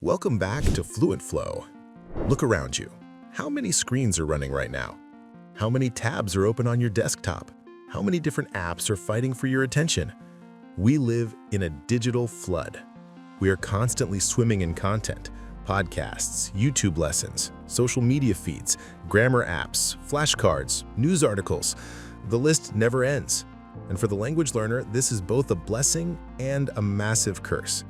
Welcome back to Fluent Flow. Look around you. How many screens are running right now? How many tabs are open on your desktop? How many different apps are fighting for your attention? We live in a digital flood. We are constantly swimming in content, podcasts, YouTube lessons, social media feeds, grammar apps, flashcards, news articles. The list never ends. And for the language learner, this is both a blessing and a massive curse.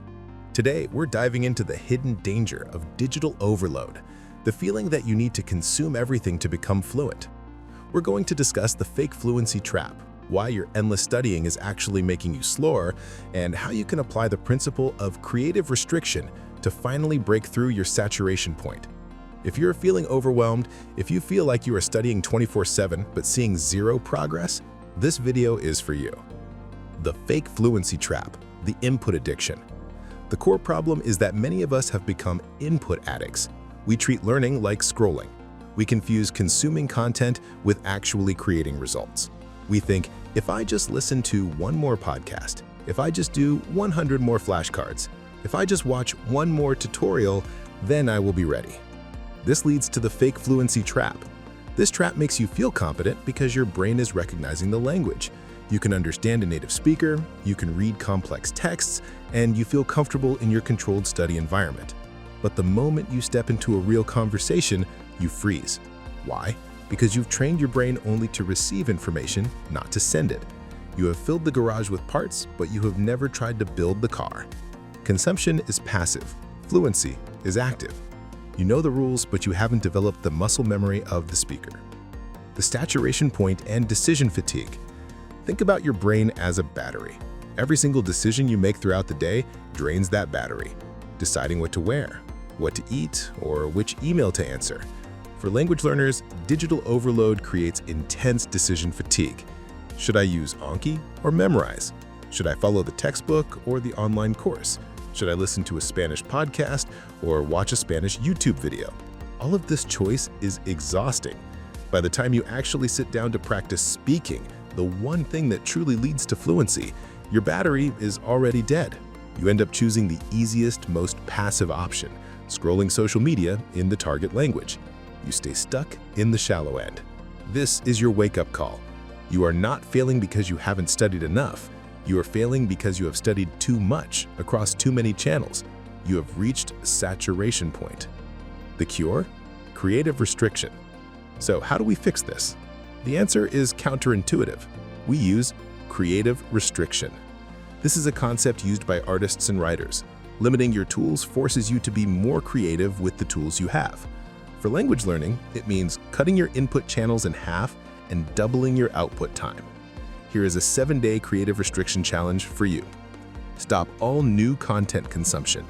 Today, we're diving into the hidden danger of digital overload, the feeling that you need to consume everything to become fluent. We're going to discuss the fake fluency trap, why your endless studying is actually making you slower, and how you can apply the principle of creative restriction to finally break through your saturation point. If you're feeling overwhelmed, if you feel like you are studying 24/7 but seeing zero progress, this video is for you. The fake fluency trap, the input addiction. The core problem is that many of us have become input addicts. We treat learning like scrolling. We confuse consuming content with actually creating results. We think, if I just listen to one more podcast, if I just do 100 more flashcards, if I just watch one more tutorial, then I will be ready. This leads to the fake fluency trap. This trap makes you feel competent because your brain is recognizing the language. You can understand a native speaker, you can read complex texts, and you feel comfortable in your controlled study environment. But the moment you step into a real conversation, you freeze. Why? Because you've trained your brain only to receive information, not to send it. You have filled the garage with parts, but you have never tried to build the car. Consumption is passive. Fluency is active. You know the rules, but you haven't developed the muscle memory of the speaker. The saturation point and decision fatigue. Think about your brain as a battery. Every single decision you make throughout the day drains that battery. Deciding what to wear, what to eat, or which email to answer. For language learners, digital overload creates intense decision fatigue. Should I use Anki or memorize? Should I follow the textbook or the online course? Should I listen to a Spanish podcast or watch a Spanish YouTube video? All of this choice is exhausting. By the time you actually sit down to practice speaking, the one thing that truly leads to fluency, your battery is already dead. You end up choosing the easiest, most passive option, scrolling social media in the target language. You stay stuck in the shallow end. This is your wake-up call. You are not failing because you haven't studied enough. You are failing because you have studied too much across too many channels. You have reached a saturation point. The cure? Creative restriction. So how do we fix this? The answer is counterintuitive. We use creative restriction. This is a concept used by artists and writers. Limiting your tools forces you to be more creative with the tools you have. For language learning, it means cutting your input channels in half and doubling your output time. Here is a 7-day creative restriction challenge for you. Stop all new content consumption.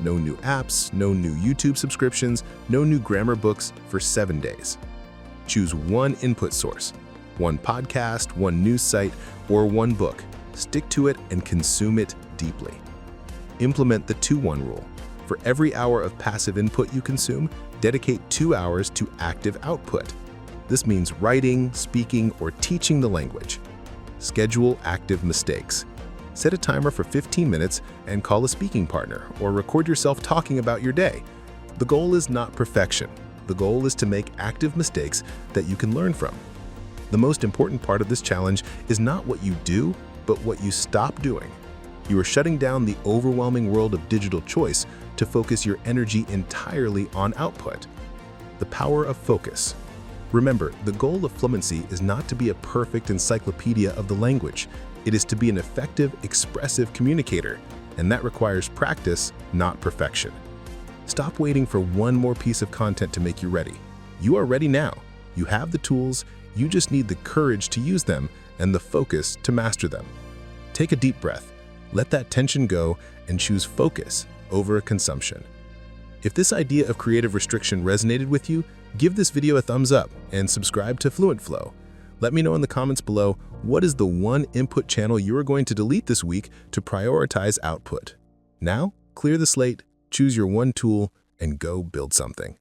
No new apps, no new YouTube subscriptions, no new grammar books for 7 days. Choose one input source, one podcast, one news site, or one book. Stick to it and consume it deeply. Implement the 2-1 rule. For every hour of passive input you consume, dedicate 2 hours to active output. This means writing, speaking, or teaching the language. Schedule active mistakes. Set a timer for 15 minutes and call a speaking partner or record yourself talking about your day. The goal is not perfection. The goal is to make active mistakes that you can learn from. The most important part of this challenge is not what you do, but what you stop doing. You are shutting down the overwhelming world of digital choice to focus your energy entirely on output. The power of focus. Remember, the goal of fluency is not to be a perfect encyclopedia of the language. It is to be an effective, expressive communicator, and that requires practice, not perfection. Stop waiting for one more piece of content to make you ready. You are ready now. You have the tools, you just need the courage to use them and the focus to master them. Take a deep breath, let that tension go, and choose focus over consumption. If this idea of creative restriction resonated with you, give this video a thumbs up and subscribe to Fluent Flow. Let me know in the comments below, what is the one input channel you are going to delete this week to prioritize output? Now, clear the slate, choose your one tool, and go build something.